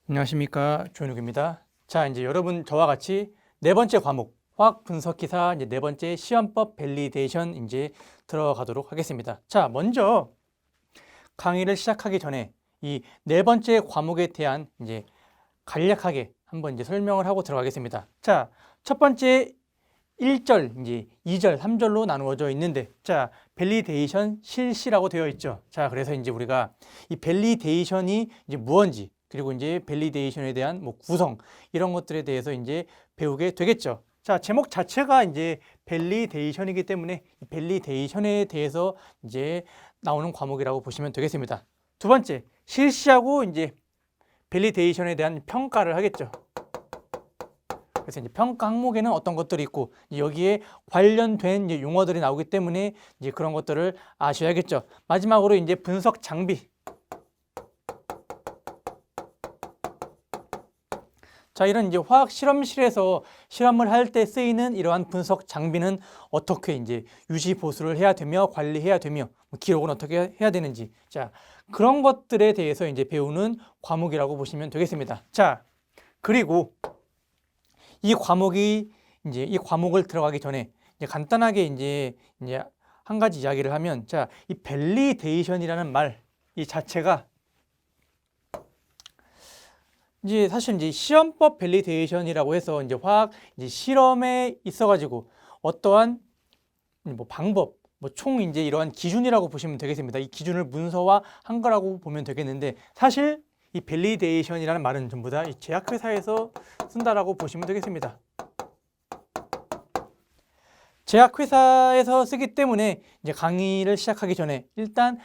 안녕하십니까, 조현욱입니다. 자, 이제 여러분 저와 같이 네 번째 과목 화학 분석 기사 이제 네 번째 시험법 밸리데이션 이제 들어가도록 하겠습니다. 자, 먼저 강의를 시작하기 전에 이 네 번째 과목에 대한 이제 간략하게 한번 이제 설명을 하고 들어가겠습니다. 자, 첫 번째 1절, 이제 2절, 3절로 나누어져 있는데, 자, 밸리데이션 실시라고 되어 있죠. 자, 그래서 이제 우리가 이 밸리데이션이 이제 무언지, 그리고 이제 밸리데이션에 대한 뭐 구성, 이런 것들에 대해서 이제 배우게 되겠죠. 자, 제목 자체가 이제 밸리데이션이기 때문에 이 밸리데이션에 대해서 이제 나오는 과목이라고 보시면 되겠습니다. 두 번째, 실시하고 이제 밸리데이션에 대한 평가를 하겠죠. 그래서 이제 평가 항목에는 어떤 것들이 있고 여기에 관련된 이제 용어들이 나오기 때문에 이제 그런 것들을 아셔야겠죠. 마지막으로 이제 분석 장비. 자, 이런 이제 화학 실험실에서 실험을 할 때 쓰이는 이러한 분석 장비는 어떻게 이제 유지 보수를 해야 되며 관리해야 되며 기록은 어떻게 해야 되는지, 자, 그런 것들에 대해서 이제 배우는 과목이라고 보시면 되겠습니다. 자, 그리고 이 과목을 들어가기 전에 이제 간단하게 이제 한 가지 이야기를 하면, 자, 이 밸리데이션이라는 말 이 자체가 이제 사실 이제 시험법 밸리데이션이라고 해서 이제 화학 이제 실험에 있어가지고 어떠한 뭐 방법, 뭐 총 이제 이러한 기준이라고 보시면 되겠습니다. 이 기준을 문서화한 거라고 보면 되겠는데, 사실 이 밸리데이션이라는 말은 전부 다 이 제약회사에서 쓴다라고 보시면 되겠습니다. 제약회사에서 쓰기 때문에 이제 강의를 시작하기 전에 일단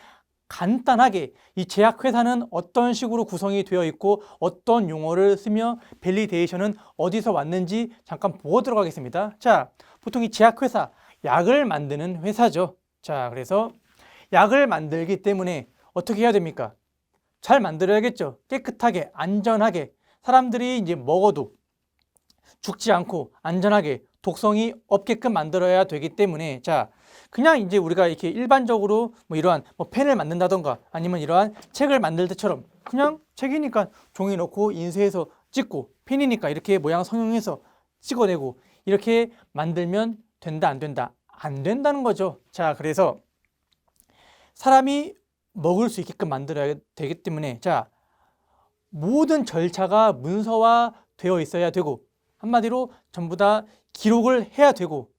간단하게 이 제약회사는 어떤 식으로 구성이 되어 있고 어떤 용어를 쓰며 밸리데이션은 어디서 왔는지 잠깐 보고 들어가겠습니다. 자, 보통 이 제약회사, 약을 만드는 회사죠. 자, 그래서 약을 만들기 때문에 어떻게 해야 됩니까? 잘 만들어야겠죠. 깨끗하게, 안전하게, 사람들이 이제 먹어도 죽지 않고 안전하게 독성이 없게끔 만들어야 되기 때문에, 자, 그냥 이제 우리가 이렇게 일반적으로 뭐 이러한 뭐 펜을 만든다던가 아니면 이러한 책을 만들 때처럼 그냥 책이니까 종이 넣고 인쇄해서 찍고, 펜이니까 이렇게 모양 성형해서 찍어내고 이렇게 만들면 된다, 안 된다? 안 된다는 거죠. 자, 그래서 사람이 먹을 수 있게끔 만들어야 되기 때문에, 자, 모든 절차가 문서화 되어 있어야 되고 한마디로 전부 다 기록을 해야 되고,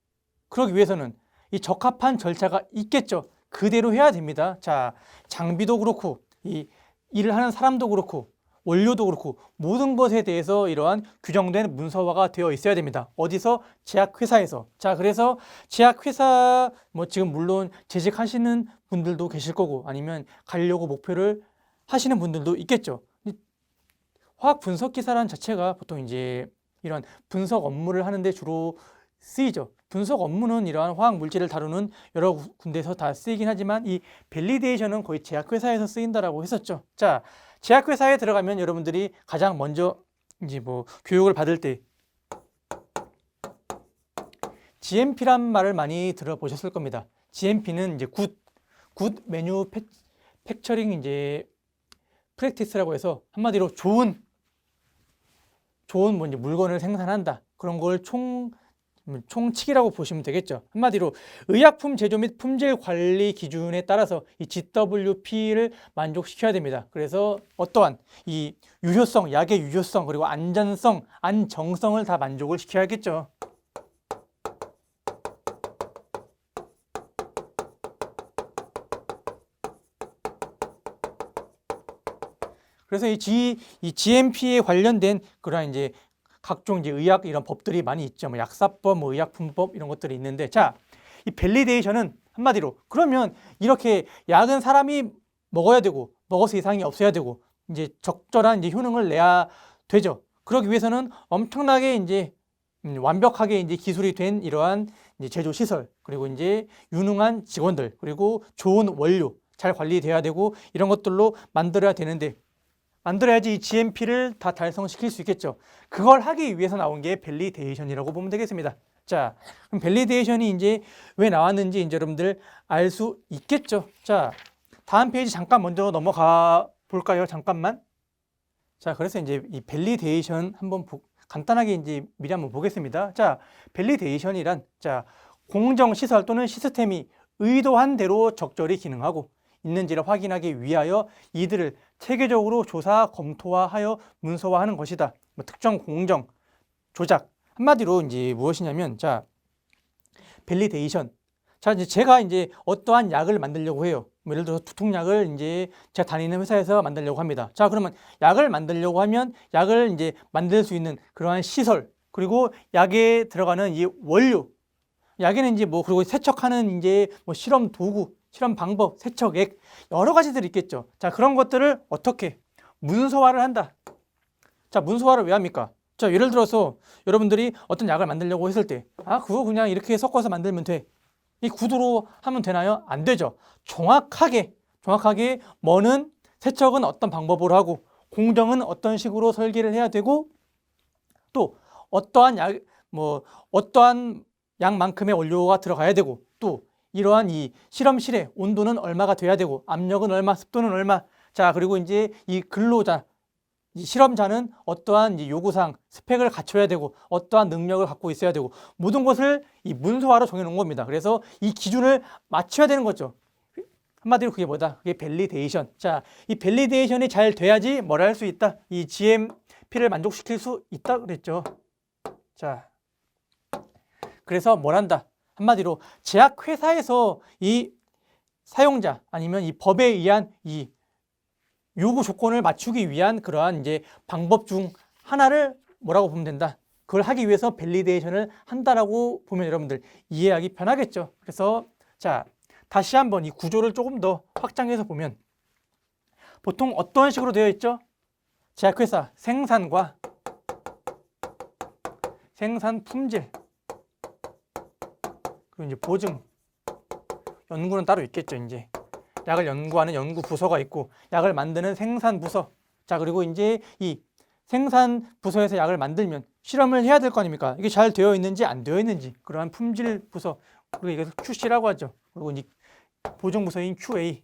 그러기 위해서는 이 적합한 절차가 있겠죠. 그대로 해야 됩니다. 자, 장비도 그렇고 이 일을 하는 사람도 그렇고 원료도 그렇고 모든 것에 대해서 이러한 규정된 문서화가 되어 있어야 됩니다. 어디서? 제약회사에서. 자, 그래서 제약회사 뭐 지금 물론 재직하시는 분들도 계실 거고 아니면 가려고 목표를 하시는 분들도 있겠죠. 화학 분석 기사라는 자체가 보통 이제 이런 분석 업무를 하는데 주로 쓰이죠. 분석 업무는 이러한 화학 물질을 다루는 여러 군데서 다 쓰이긴 하지만 이 밸리데이션은 거의 제약회사에서 쓰인다라고 했었죠. 자, 제약회사에 들어가면 여러분들이 가장 먼저 이제 뭐 교육을 받을 때 GMP란 말을 많이 들어보셨을 겁니다. GMP는 이제 굿 매뉴팩처링 이제 프랙티스라고 해서 한마디로 좋은 뭐 이제 물건을 생산한다, 그런 걸 총칙이라고 보시면 되겠죠. 한마디로 의약품 제조 및 품질 관리 기준에 따라서 이 GWP를 만족시켜야 됩니다. 그래서 어떠한 이 유효성, 약의 유효성, 그리고 안전성, 안정성을 다 만족을 시켜야겠죠. 그래서 이 GMP에 관련된 그런 이제 각종 이제 의학 이런 법들이 많이 있죠. 뭐 약사법, 뭐 의약품법 이런 것들이 있는데, 자, 이 밸리데이션은 한마디로 그러면 이렇게 약은 사람이 먹어야 되고 먹어서 이상이 없어야 되고 이제 적절한 이제 효능을 내야 되죠. 그러기 위해서는 엄청나게 이제 완벽하게 이제 기술이 된 이러한 이제 제조 시설, 그리고 이제 유능한 직원들, 그리고 좋은 원료 잘 관리돼야 되고 이런 것들로 만들어야 되는데, 만들어야지 이 GMP를 다 달성시킬 수 있겠죠. 그걸 하기 위해서 나온 게 밸리데이션이라고 보면 되겠습니다. 자, 그럼 밸리데이션이 이제 왜 나왔는지 이제 여러분들 알 수 있겠죠. 자, 다음 페이지 잠깐 먼저 넘어가 볼까요? 잠깐만. 자, 그래서 이제 이 밸리데이션 한번 간단하게 이제 미리 한번 보겠습니다. 자, 밸리데이션이란 자, 공정 시설 또는 시스템이 의도한 대로 적절히 기능하고 있는지를 확인하기 위하여 이들을 체계적으로 조사, 검토하여 문서화하는 것이다. 뭐 특정 공정, 조작. 한마디로 이제 무엇이냐면 자, 밸리데이션. 자, 이제 제가 이제 어떠한 약을 만들려고 해요. 뭐 예를 들어서 두통약을 이제 제가 다니는 회사에서 만들려고 합니다. 자, 그러면 약을 만들려고 하면 약을 이제 만들 수 있는 그러한 시설, 그리고 약에 들어가는 이 원료, 약에는 이제 뭐 그리고 세척하는 이제 뭐 실험 도구, 실험 방법, 세척액 여러 가지들이 있겠죠. 자, 그런 것들을 어떻게 문서화를 한다. 자, 문서화를 왜 합니까? 자, 예를 들어서 여러분들이 어떤 약을 만들려고 했을 때, 아, 그거 그냥 이렇게 섞어서 만들면 돼. 이 구두로 하면 되나요? 안 되죠. 정확하게 뭐는 세척은 어떤 방법으로 하고 공정은 어떤 식으로 설계를 해야 되고 또 어떠한 어떠한 양만큼의 원료가 들어가야 되고 또 이러한 이 실험실의 온도는 얼마가 돼야 되고 압력은 얼마, 습도는 얼마. 자, 그리고 이제 이 근로자, 이 실험자는 어떠한 이 요구사항, 스펙을 갖춰야 되고 어떠한 능력을 갖고 있어야 되고 모든 것을 이 문서화로 정해놓은 겁니다. 그래서 이 기준을 맞춰야 되는 거죠. 한마디로 그게 뭐다? 그게 밸리데이션. 자, 이 밸리데이션이 잘 돼야지 뭘 할 수 있다? 이 GMP를 만족시킬 수 있다 그랬죠. 자, 그래서 뭘 한다? 한마디로 제약회사에서 이 사용자 아니면 이 법에 의한 이 요구 조건을 맞추기 위한 그러한 이제 방법 중 하나를 뭐라고 보면 된다. 그걸 하기 위해서 밸리데이션을 한다라고 보면 여러분들 이해하기 편하겠죠. 그래서 자, 다시 한번 이 구조를 조금 더 확장해서 보면 보통 어떤 식으로 되어 있죠? 제약회사 생산과 생산 품질 그리고 이제 보증 연구는 따로 있겠죠. 이제 약을 연구하는 연구 부서가 있고 약을 만드는 생산 부서. 자, 그리고 이제 이 생산 부서에서 약을 만들면 실험을 해야 될 거 아닙니까? 이게 잘 되어 있는지 안 되어 있는지 그러한 품질 부서. 그리고 이게 QC라고 하죠. 그리고 이제 보증 부서인 QA.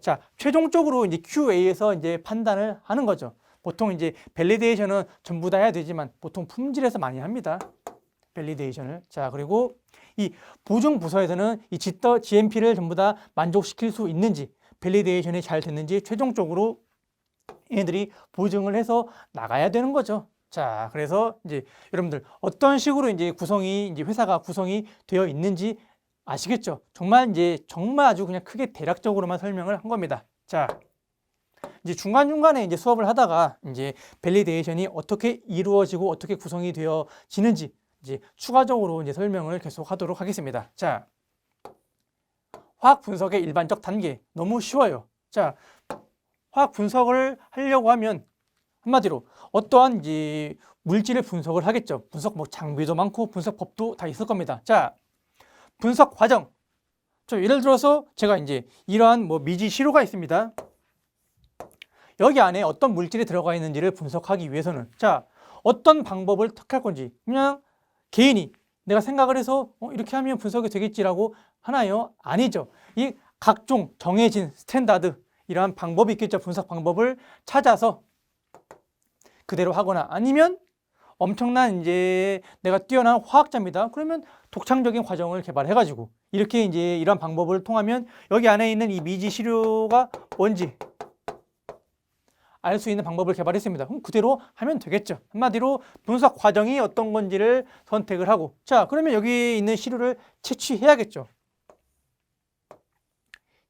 자, 최종적으로 이제 QA에서 이제 판단을 하는 거죠. 보통 이제 밸리데이션은 전부 다 해야 되지만 보통 품질에서 많이 합니다. 밸리데이션을. 자, 그리고 이 보증 부서에서는 이 GMP를 전부 다 만족시킬 수 있는지 밸리데이션이 잘 됐는지 최종적으로 얘네들이 보증을 해서 나가야 되는 거죠. 자, 그래서 이제 여러분들 어떤 식으로 이제 이제 회사가 구성이 되어 있는지 아시겠죠? 정말 아주 그냥 크게 대략적으로만 설명을 한 겁니다. 자, 이제 중간중간에 이제 수업을 하다가 이제 밸리데이션이 어떻게 이루어지고 어떻게 구성이 되어지는지 이제 추가적으로 이제 설명을 계속 하도록 하겠습니다. 자, 화학 분석의 일반적 단계 너무 쉬워요. 자, 화학 분석을 하려고 하면 한마디로 어떠한 이제 물질의 분석을 하겠죠. 분석 뭐 장비도 많고 분석법도 다 있을 겁니다. 자, 분석 과정. 예를 들어서 제가 이제 이러한 뭐 미지 시료가 있습니다. 여기 안에 어떤 물질이 들어가 있는지를 분석하기 위해서는 자, 어떤 방법을 택할 건지 그냥 개인이 내가 생각을 해서 이렇게 하면 분석이 되겠지라고 하나요? 아니죠. 이 각종 정해진 스탠다드 이러한 방법이 있겠죠. 분석 방법을 찾아서 그대로 하거나 아니면 엄청난 이제 내가 뛰어난 화학자입니다. 그러면 독창적인 과정을 개발해가지고 이렇게 이제 이런 방법을 통하면 여기 안에 있는 이 미지 시료가 뭔지 알 수 있는 방법을 개발했습니다. 그럼 그대로 하면 되겠죠. 한마디로 분석 과정이 어떤 건지를 선택을 하고 자, 그러면 여기 있는 시료를 채취해야겠죠.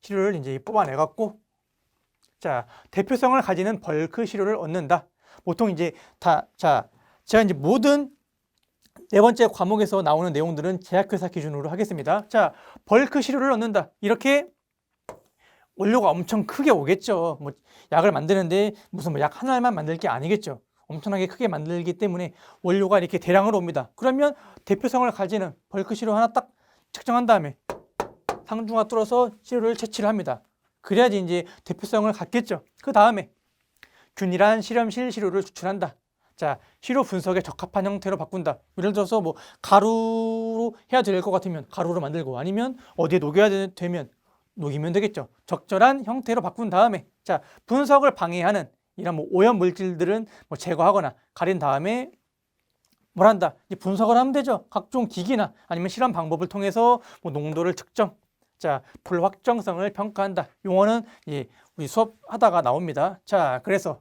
시료를 이제 뽑아내갖고 자, 대표성을 가지는 벌크 시료를 얻는다. 보통 이제 제가 이제 모든 네 번째 과목에서 나오는 내용들은 제약회사 기준으로 하겠습니다. 자, 벌크 시료를 얻는다. 이렇게 원료가 엄청 크게 오겠죠. 뭐 약을 만드는데 무슨 뭐 약 하나만 만들 게 아니겠죠. 엄청나게 크게 만들기 때문에 원료가 이렇게 대량으로 옵니다. 그러면 대표성을 가지는 벌크 시료 하나 딱 측정한 다음에 상중하 뚫어서 시료를 채취를 합니다. 그래야지 이제 대표성을 갖겠죠. 그 다음에 균일한 실험실 시료를 추출한다. 자, 시료 분석에 적합한 형태로 바꾼다. 예를 들어서 뭐 가루로 해야 될 것 같으면 가루로 만들고 아니면 어디에 녹여야 되면 녹이면 되겠죠. 적절한 형태로 바꾼 다음에 자, 분석을 방해하는 이런 뭐 오염 물질들은 뭐 제거하거나 가린 다음에 뭘 한다? 이제 분석을 하면 되죠. 각종 기기나 아니면 실험 방법을 통해서 뭐 농도를 측정, 자, 불확정성을 평가한다. 용어는 우리 수업하다가 나옵니다. 자, 그래서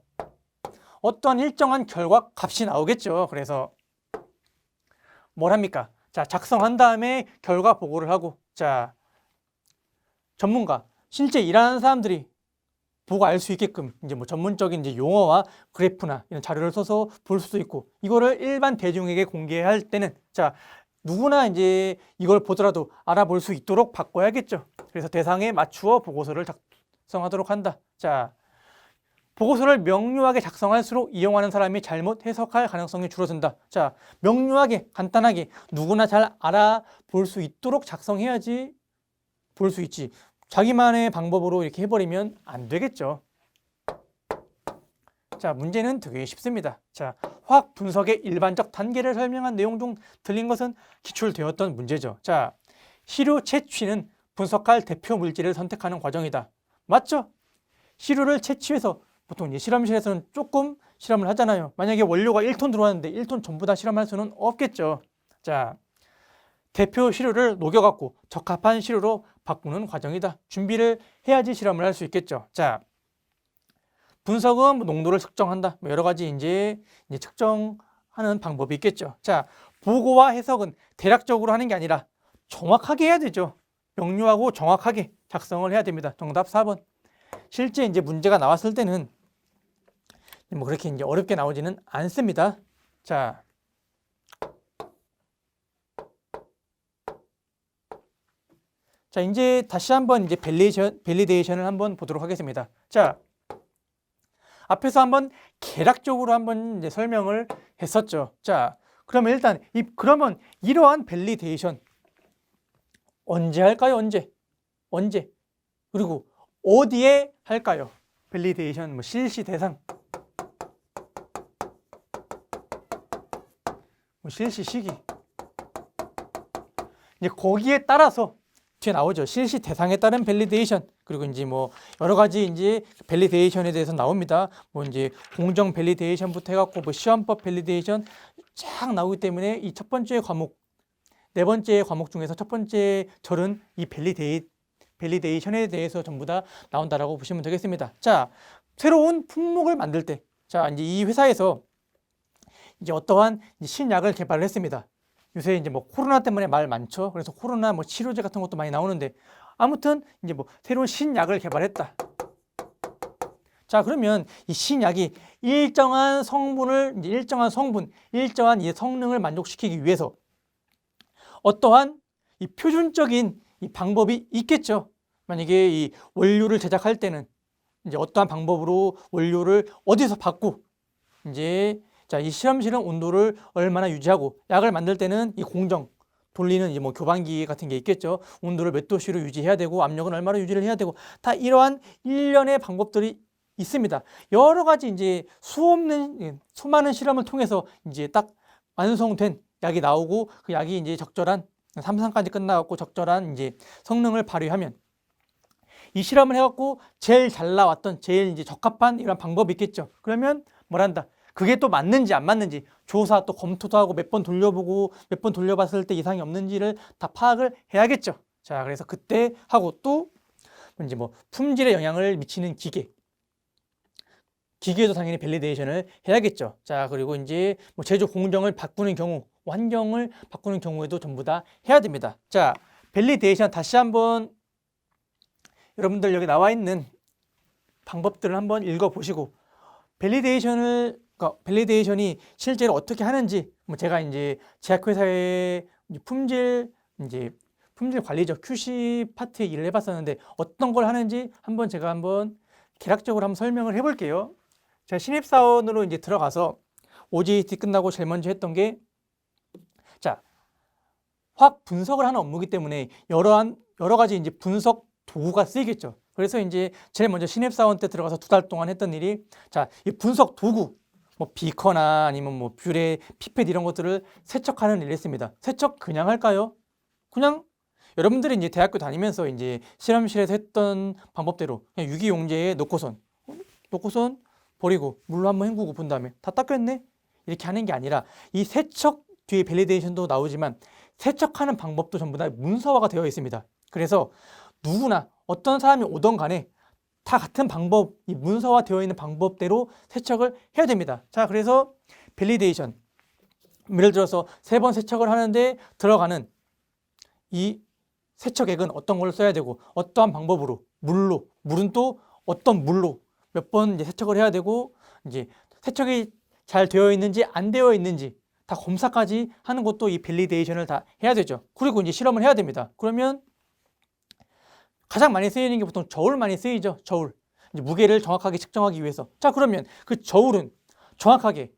어떤 일정한 결과 값이 나오겠죠. 그래서 뭘 합니까? 자, 작성한 다음에 결과 보고를 하고, 자, 전문가, 실제 일하는 사람들이 보고 알 수 있게끔 이제 뭐 전문적인 이제 용어와 그래프나 이런 자료를 써서 볼 수도 있고, 이거를 일반 대중에게 공개할 때는 자, 누구나 이제 이걸 보더라도 알아볼 수 있도록 바꿔야겠죠. 그래서 대상에 맞추어 보고서를 작성하도록 한다. 자, 보고서를 명료하게 작성할수록 이용하는 사람이 잘못 해석할 가능성이 줄어든다. 자, 명료하게 간단하게 누구나 잘 알아볼 수 있도록 작성해야지 볼 수 있지. 자기만의 방법으로 이렇게 해버리면 안 되겠죠. 자, 문제는 되게 쉽습니다. 자, 화학 분석의 일반적 단계를 설명한 내용 중 틀린 것은 기출되었던 문제죠. 자, 시료 채취는 분석할 대표 물질을 선택하는 과정이다. 맞죠? 시료를 채취해서 보통 이제 실험실에서는 조금 실험을 하잖아요. 만약에 원료가 1톤 들어왔는데 1톤 전부 다 실험할 수는 없겠죠. 자, 대표 시료를 녹여갖고 적합한 시료로 바꾸는 과정이다. 준비를 해야지 실험을 할 수 있겠죠. 자, 분석은 뭐 농도를 측정한다. 뭐 여러 가지 이제 측정하는 방법이 있겠죠. 자, 보고와 해석은 대략적으로 하는 게 아니라 정확하게 해야 되죠. 명료하고 정확하게 작성을 해야 됩니다. 정답 4번. 실제 이제 문제가 나왔을 때는 뭐 그렇게 이제 어렵게 나오지는 않습니다. 자, 이제 다시 한번 이제 밸리데이션을 한번 보도록 하겠습니다. 자, 앞에서 한번 개략적으로 한번 이제 설명을 했었죠. 자, 그러면 일단 그러면 이러한 밸리데이션 언제 할까요? 언제? 그리고 어디에 할까요? 밸리데이션 뭐 실시 대상, 뭐 실시 시기. 이제 거기에 따라서 뒤에 나오죠. 실시 대상에 따른 밸리데이션. 그리고 이제 뭐 여러 가지 이제 밸리데이션에 대해서 나옵니다. 뭐 이제 공정 밸리데이션부터 해갖고 뭐 시험법 밸리데이션 쫙 나오기 때문에 이 첫 번째 과목, 네 번째 과목 중에서 첫 번째 절은 이 밸리데이션에 대해서 전부 다 나온다라고 보시면 되겠습니다. 자, 새로운 품목을 만들 때, 자, 이제 이 회사에서 이제 어떠한 신약을 개발을 했습니다. 요새 이제 뭐 코로나 때문에 말 많죠. 그래서 코로나 뭐 치료제 같은 것도 많이 나오는데 아무튼 이제 뭐 새로운 신약을 개발했다. 자, 그러면 이 신약이 일정한 성분, 일정한 이 성능을 만족시키기 위해서 어떠한 이 표준적인 이 방법이 있겠죠. 만약에 이 원료를 제작할 때는 이제 어떠한 방법으로 원료를 어디서 받고 이제 자, 이 실험실은 온도를 얼마나 유지하고 약을 만들 때는 이 공정 돌리는 이제 뭐 교반기 같은 게 있겠죠. 온도를 몇 도씨로 유지해야 되고 압력은 얼마나 유지를 해야 되고 다 이러한 일련의 방법들이 있습니다. 여러 가지 이제 수많은 실험을 통해서 이제 딱 완성된 약이 나오고 그 약이 이제 적절한 3상까지 끝나갖고 적절한 이제 성능을 발휘하면 이 실험을 해갖고 제일 잘 나왔던 제일 이제 적합한 이런 방법이 있겠죠. 그러면 뭘 한다? 그게 또 맞는지 안 맞는지 조사 또 검토도 하고 몇 번 돌려보고 몇 번 돌려봤을 때 이상이 없는지를 다 파악을 해야겠죠. 자, 그래서 그때 하고 또 이제 뭐 품질에 영향을 미치는 기계에도 당연히 밸리데이션을 해야겠죠. 자, 그리고 이제 뭐 제조 공정을 바꾸는 경우, 환경을 바꾸는 경우에도 전부 다 해야 됩니다. 자, 밸리데이션 다시 한번 여러분들 여기 나와 있는 방법들을 한번 읽어보시고 밸리데이션이 실제로 어떻게 하는지 뭐 제가 이제 제약회사의 품질 관리죠. QC 파트에 일을 해봤었는데 어떤 걸 하는지 제가 한번 개략적으로 한번 설명을 해볼게요. 제가 신입사원으로 이제 들어가서 OJT 끝나고 제일 먼저 했던 게 자, 화학 분석을 하는 업무이기 때문에 여러 가지 이제 분석 도구가 쓰이겠죠. 그래서 이제 제일 먼저 신입사원 때 들어가서 2달 동안 했던 일이 자, 이 분석 도구 뭐 비커나 아니면 뭐 뷰레, 피펫 이런 것들을 세척하는 일을 했습니다. 세척 그냥 할까요? 그냥 여러분들이 이제 대학교 다니면서 이제 실험실에서 했던 방법대로 그냥 유기용제에 놓고선 버리고 물로 한번 헹구고 본 다음에 다 닦였네? 이렇게 하는 게 아니라 이 세척 뒤에 밸리데이션도 나오지만 세척하는 방법도 전부 다 문서화가 되어 있습니다. 그래서 누구나 어떤 사람이 오던 간에 다 같은 방법, 이 문서화 되어 있는 방법대로 세척을 해야 됩니다. 자, 그래서 밸리데이션, 예를 들어서 3번 세척을 하는데 들어가는 이 세척액은 어떤 걸 써야 되고 어떠한 방법으로 물은 또 어떤 물로 몇 번 이제 세척을 해야 되고 이제 세척이 잘 되어 있는지 안 되어 있는지 다 검사까지 하는 것도 이 밸리데이션을 다 해야 되죠. 그리고 이제 실험을 해야 됩니다. 그러면 가장 많이 쓰이는 게 보통 저울 많이 쓰이죠. 저울. 이제 무게를 정확하게 측정하기 위해서. 자, 그러면 그 저울은 정확하게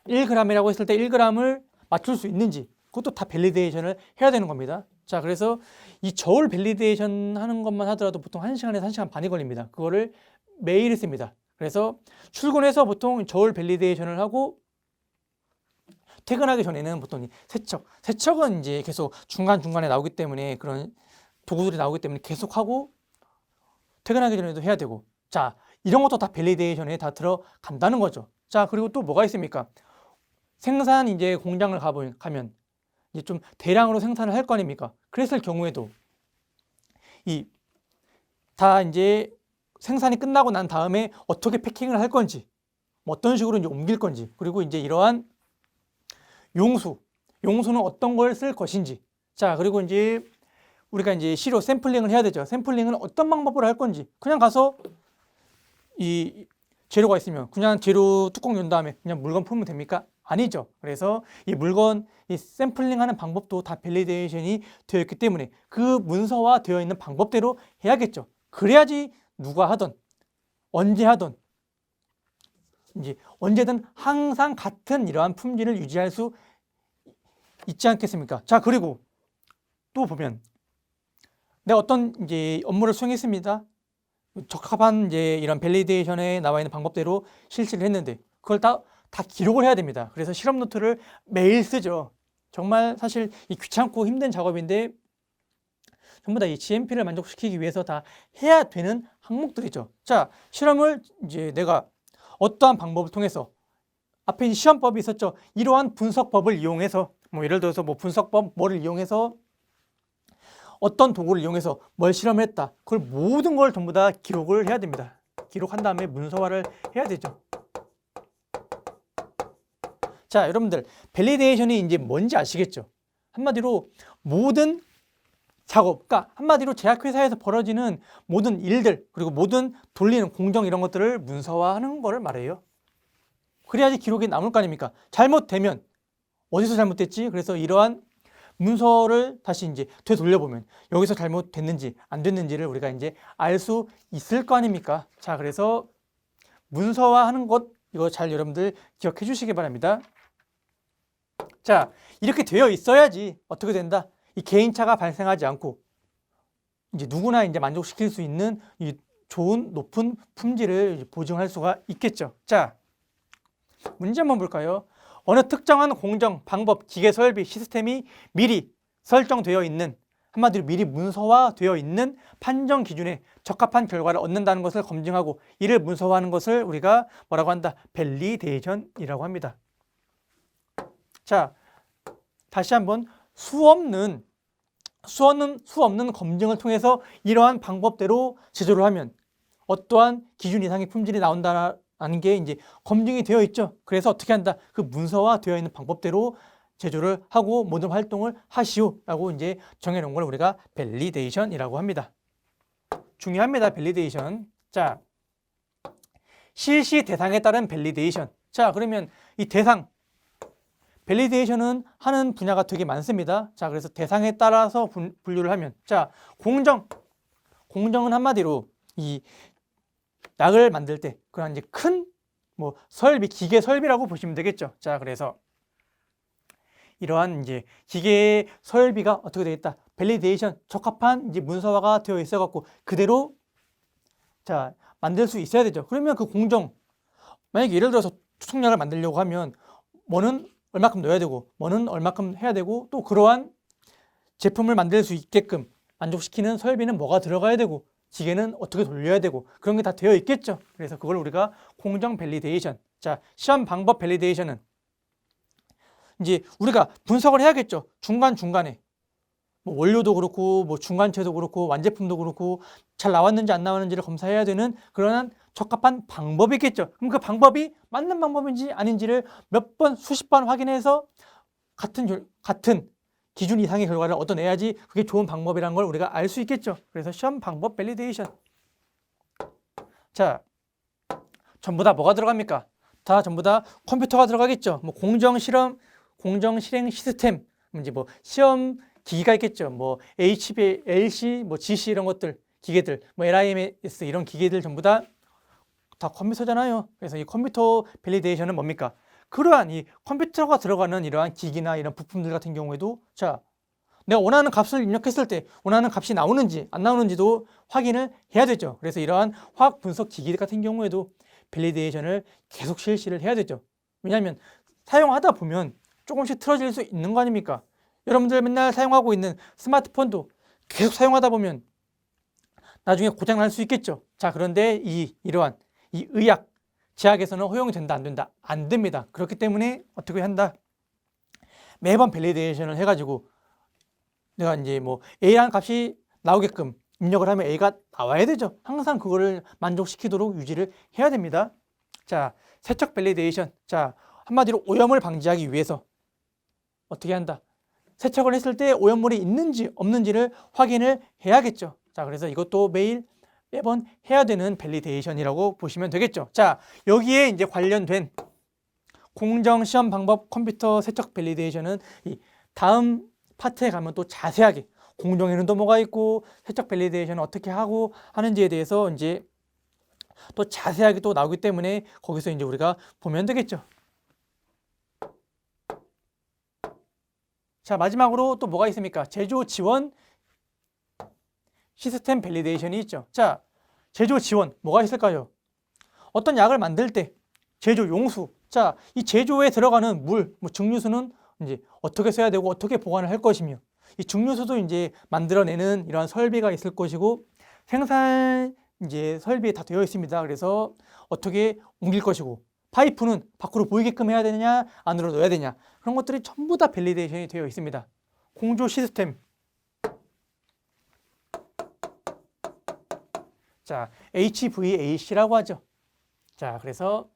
1g이라고 했을 때 1g을 맞출 수 있는지 그것도 다 밸리데이션을 해야 되는 겁니다. 자, 그래서 이 저울 밸리데이션 하는 것만 하더라도 보통 1시간에서 1시간 반이 걸립니다. 그거를 매일 씁니다. 그래서 출근해서 보통 저울 밸리데이션을 하고 퇴근하기 전에는 보통 세척은 이제 계속 중간중간에 나오기 때문에 그런 도구들이 나오기 때문에 계속하고 퇴근하기 전에도 해야 되고 자, 이런 것도 다 밸리데이션에 다 들어간다는 거죠. 자, 그리고 또 뭐가 있습니까? 생산 이제 공장을 가면 이제 좀 대량으로 생산을 할 거 아닙니까? 그랬을 경우에도 이 다 이제 생산이 끝나고 난 다음에 어떻게 패킹을 할 건지 뭐 어떤 식으로 이제 옮길 건지 그리고 이제 이러한 용수는 어떤 걸 쓸 것인지 자, 그리고 이제 우리가 이제 시료 샘플링을 해야 되죠. 샘플링은 어떤 방법으로 할 건지 그냥 가서 이 재료가 있으면 그냥 재료 뚜껑 연 다음에 그냥 물건 풀면 됩니까? 아니죠. 그래서 이 물건 이 샘플링하는 방법도 다 밸리데이션이 되어 있기 때문에 그 문서화 되어 있는 방법대로 해야겠죠. 그래야지 누가 하던 언제 하던 이제 언제든 항상 같은 이러한 품질을 유지할 수 있지 않겠습니까? 자, 그리고 또 보면 내가 어떤 이제 업무를 수행했습니다. 적합한 이제 이런 밸리데이션에 나와 있는 방법대로 실시를 했는데 그걸 다 기록을 해야 됩니다. 그래서 실험 노트를 매일 쓰죠. 정말 사실 이 귀찮고 힘든 작업인데 전부 다 이 GMP를 만족시키기 위해서 다 해야 되는 항목들이죠. 자, 실험을 이제 내가 어떠한 방법을 통해서 앞에 이제 시험법이 있었죠. 이러한 분석법을 이용해서 뭐 예를 들어서 뭐 분석법 뭐를 이용해서 어떤 도구를 이용해서 뭘 실험을 했다. 그걸 모든 걸 전부 다 기록을 해야 됩니다. 기록한 다음에 문서화를 해야 되죠. 자, 여러분들 밸리데이션이 이제 뭔지 아시겠죠? 한마디로 모든 작업, 그러니까 한마디로 제약회사에서 벌어지는 모든 일들 그리고 모든 돌리는 공정 이런 것들을 문서화하는 거를 말해요. 그래야지 기록이 남을 거 아닙니까? 잘못되면 어디서 잘못됐지? 그래서 이러한 문서를 다시 이제 되돌려보면 여기서 잘못됐는지 안 됐는지를 우리가 이제 알 수 있을 거 아닙니까? 자, 그래서 문서화하는 것 이거 잘 여러분들 기억해 주시기 바랍니다. 자, 이렇게 되어 있어야지 어떻게 된다? 이 개인차가 발생하지 않고 이제 누구나 이제 만족시킬 수 있는 이 좋은 높은 품질을 보증할 수가 있겠죠. 자, 문제 한번 볼까요? 어느 특정한 공정, 방법, 기계 설비, 시스템이 미리 설정되어 있는 한마디로 미리 문서화되어 있는 판정 기준에 적합한 결과를 얻는다는 것을 검증하고 이를 문서화하는 것을 우리가 뭐라고 한다? 밸리데이션이라고 합니다. 자, 다시 한번 수 없는 검증을 통해서 이러한 방법대로 제조를 하면 어떠한 기준 이상의 품질이 나온다는 게 이제 검증이 되어 있죠. 그래서 어떻게 한다? 그 문서화 되어 있는 방법대로 제조를 하고 모든 활동을 하시오라고 이제 정해놓은 걸 우리가 밸리데이션이라고 합니다. 중요합니다. 밸리데이션. 자, 실시 대상에 따른 밸리데이션. 자, 그러면 이 대상 밸리데이션은 하는 분야가 되게 많습니다. 자, 그래서 대상에 따라서 분류를 하면 자, 공정은 한마디로 이 약을 만들 때 그런 이제 큰 뭐 설비, 기계 설비라고 보시면 되겠죠. 자, 그래서 이러한 이제 기계 설비가 어떻게 되겠다? 밸리데이션 적합한 이제 문서화가 되어 있어 갖고 그대로 자, 만들 수 있어야 되죠. 그러면 그 공정 만약에 예를 들어서 투척약을 만들려고 하면 뭐는 얼마큼 넣어야 되고 뭐는 얼마큼 해야 되고 또 그러한 제품을 만들 수 있게끔 만족시키는 설비는 뭐가 들어가야 되고 기계는 어떻게 돌려야 되고 그런 게 다 되어 있겠죠. 그래서 그걸 우리가 공정 밸리데이션. 자, 시험 방법 밸리데이션은 이제 우리가 분석을 해야겠죠. 중간중간에. 뭐 원료도 그렇고 뭐 중간체도 그렇고 완제품도 그렇고 잘 나왔는지 안 나왔는지를 검사해야 되는 그러한 적합한 방법이겠죠. 그럼 그 방법이 맞는 방법인지 아닌지를 몇 번, 수십 번 확인해서 같은 기준 이상의 결과를 얻어내야지 그게 좋은 방법이라는 걸 우리가 알 수 있겠죠. 그래서 시험 방법 밸리데이션. 자, 전부 다 뭐가 들어갑니까? 다 전부 다 컴퓨터가 들어가겠죠. 뭐 공정 실행 시스템, 이제 뭐 시험 기기가 있겠죠. 뭐 HB, LC, 뭐 GC 이런 것들 기계들, 뭐 LIMS 이런 기계들 전부 다 컴퓨터잖아요. 그래서 이 컴퓨터 밸리데이션은 뭡니까? 그러한 이 컴퓨터가 들어가는 이러한 기기나 이런 부품들 같은 경우에도 자, 내가 원하는 값을 입력했을 때 원하는 값이 나오는지 안 나오는지도 확인을 해야 되죠. 그래서 이러한 화학 분석 기기 같은 경우에도 밸리데이션을 계속 실시를 해야 되죠. 왜냐하면 사용하다 보면 조금씩 틀어질 수 있는 거 아닙니까? 여러분들 맨날 사용하고 있는 스마트폰도 계속 사용하다 보면 나중에 고장 날 수 있겠죠. 자, 그런데 이러한 이 의학, 제약에서는 허용이 된다, 안 된다? 안 됩니다. 그렇기 때문에 어떻게 한다? 매번 밸리데이션을 해가지고 내가 이제 뭐 A라는 값이 나오게끔 입력을 하면 A가 나와야 되죠. 항상 그거를 만족시키도록 유지를 해야 됩니다. 자, 세척 밸리데이션. 자, 한마디로 오염을 방지하기 위해서 어떻게 한다? 세척을 했을 때 오염물이 있는지 없는지를 확인을 해야겠죠. 자, 그래서 이것도 매번 해야 되는 밸리데이션이라고 보시면 되겠죠. 자, 여기에 이제 관련된 공정 시험 방법 컴퓨터 세척 밸리데이션은 이 다음 파트에 가면 또 자세하게 공정에는 또 뭐가 있고 세척 밸리데이션은 어떻게 하고 하는지에 대해서 이제 또 자세하게 또 나오기 때문에 거기서 이제 우리가 보면 되겠죠. 자, 마지막으로 또 뭐가 있습니까? 제조 지원 시스템 밸리데이션이 있죠. 자, 제조 지원 뭐가 있을까요? 어떤 약을 만들 때 제조 용수. 자, 이 제조에 들어가는 물, 뭐 증류수는 이제 어떻게 써야 되고 어떻게 보관을 할 것이며 이 증류수도 이제 만들어내는 이러한 설비가 있을 것이고 생산 이제 설비에 다 되어 있습니다. 그래서 어떻게 옮길 것이고 파이프는 밖으로 보이게끔 해야 되느냐 안으로 넣어야 되냐 그런 것들이 전부 다 밸리데이션이 되어 있습니다. 공조 시스템. 자, HVAC라고 하죠. 자, 그래서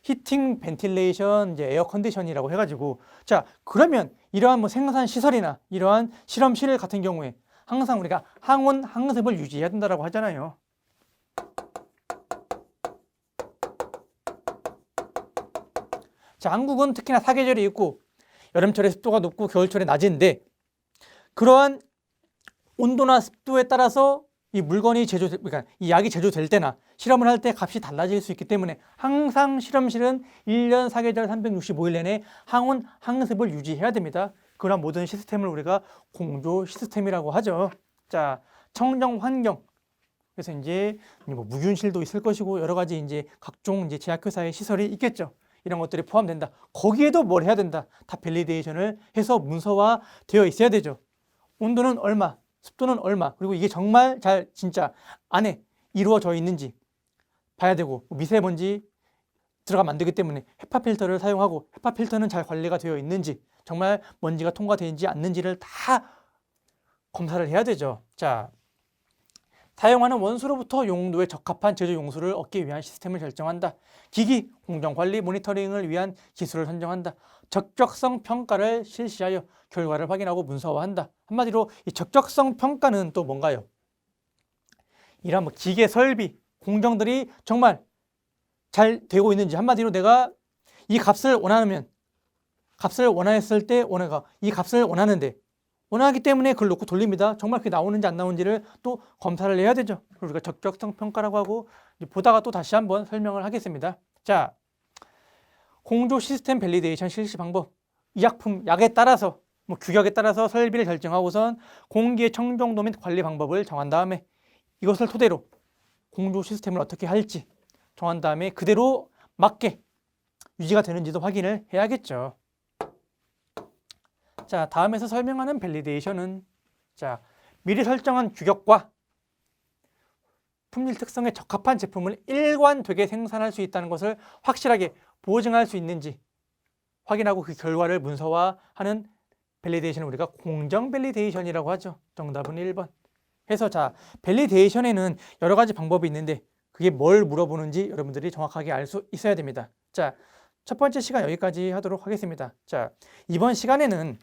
히팅, 벤틸레이션, 이제 에어 컨디션이라고 해가지고 자, 그러면 이러한 뭐 생산 시설이나 이러한 실험실 같은 경우에 항상 우리가 항온, 항습을 유지해야 된다고 하잖아요. 자, 한국은 특히나 사계절이 있고 여름철에 습도가 높고 겨울철에 낮은데 그러한 온도나 습도에 따라서 이 물건이 그러니까 이 약이 제조될 때나 실험을 할 때 값이 달라질 수 있기 때문에 항상 실험실은 1년 4계절 365일 내내 항온, 항습을 유지해야 됩니다. 그런 모든 시스템을 우리가 공조 시스템이라고 하죠. 자, 청정 환경. 그래서 이제 뭐 무균실도 있을 것이고 여러 가지 이제 각종 이제 제약회사의 시설이 있겠죠. 이런 것들이 포함된다. 거기에도 뭘 해야 된다. 다 밸리데이션을 해서 문서화 되어 있어야 되죠. 온도는 얼마, 습도는 얼마, 그리고 이게 정말 잘 진짜 안에 이루어져 있는지 봐야 되고 미세먼지 들어가면 안 되기 때문에 헤파 필터를 사용하고 헤파 필터는 잘 관리가 되어 있는지 정말 먼지가 통과되지 않는지를 다 검사를 해야 되죠. 자, 사용하는 원수로부터 용도에 적합한 제조 용수를 얻기 위한 시스템을 결정한다. 기기, 공정관리, 모니터링을 위한 기술을 선정한다. 적격성 평가를 실시하여 결과를 확인하고 문서화한다. 한마디로 이 적격성 평가는 또 뭔가요? 이런 뭐 기계 설비, 공정들이 정말 잘 되고 있는지 한마디로 내가 이 값을 원하면 값을 원했을 때 이 값을 원하기 때문에 그걸 놓고 돌립니다. 정말 그게 나오는지 안 나오는지를 또 검사를 해야 되죠. 그리고 우리가 적격성 평가라고 하고 보다가 또 다시 한번 설명을 하겠습니다. 자, 공조 시스템 밸리데이션 실시 방법. 이 약에 따라서 뭐 규격에 따라서 설비를 결정하고선 공기의 청정도 및 관리 방법을 정한 다음에 이것을 토대로 공조 시스템을 어떻게 할지 정한 다음에 그대로 맞게 유지가 되는지도 확인을 해야겠죠. 자, 다음에서 설명하는 밸리데이션은 자, 미리 설정한 규격과 품질 특성에 적합한 제품을 일관되게 생산할 수 있다는 것을 확실하게 보증할 수 있는지 확인하고 그 결과를 문서화하는 밸리데이션을 우리가 공정 밸리데이션이라고 하죠. 정답은 1번. 해서 자, 밸리데이션에는 여러 가지 방법이 있는데 그게 뭘 물어보는지 여러분들이 정확하게 알 수 있어야 됩니다. 자, 첫 번째 시간 여기까지 하도록 하겠습니다. 자, 이번 시간에는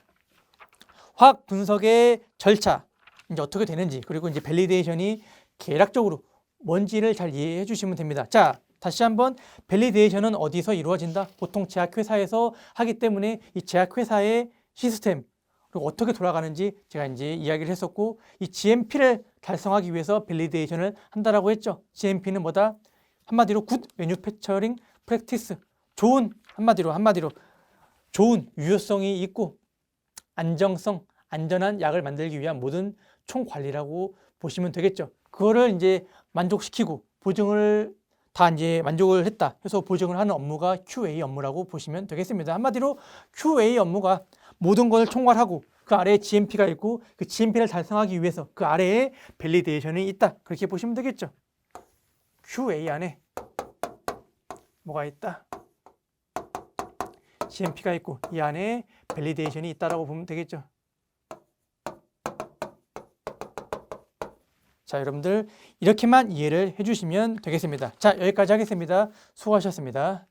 화학 분석의 절차, 이제 어떻게 되는지, 그리고 이제 밸리데이션이 계략적으로 뭔지를 잘 이해해 주시면 됩니다. 자, 다시 한번 밸리데이션은 어디서 이루어진다? 보통 제약회사에서 하기 때문에 이 제약회사의 시스템, 그리고 어떻게 돌아가는지 제가 이제 이야기를 했었고, 이 GMP를 달성하기 위해서 밸리데이션을 한다라고 했죠. GMP는 뭐다? 한마디로 Good Manufacturing Practice. 좋은, 한마디로 좋은 유효성이 있고 안정성, 안전한 약을 만들기 위한 모든 총관리라고 보시면 되겠죠. 그거를 이제 만족시키고 보증을 다 이제 만족을 했다 해서 보증을 하는 업무가 QA 업무라고 보시면 되겠습니다. 한마디로 QA 업무가 모든 걸 총괄하고 그 아래에 GMP가 있고 그 GMP를 달성하기 위해서 그 아래에 밸리데이션이 있다. 그렇게 보시면 되겠죠. QA 안에 뭐가 있다? GMP가 있고 이 안에 밸리데이션이 있다라고 보면 되겠죠. 자, 여러분들 이렇게만 이해를 해주시면 되겠습니다. 자, 여기까지 하겠습니다. 수고하셨습니다.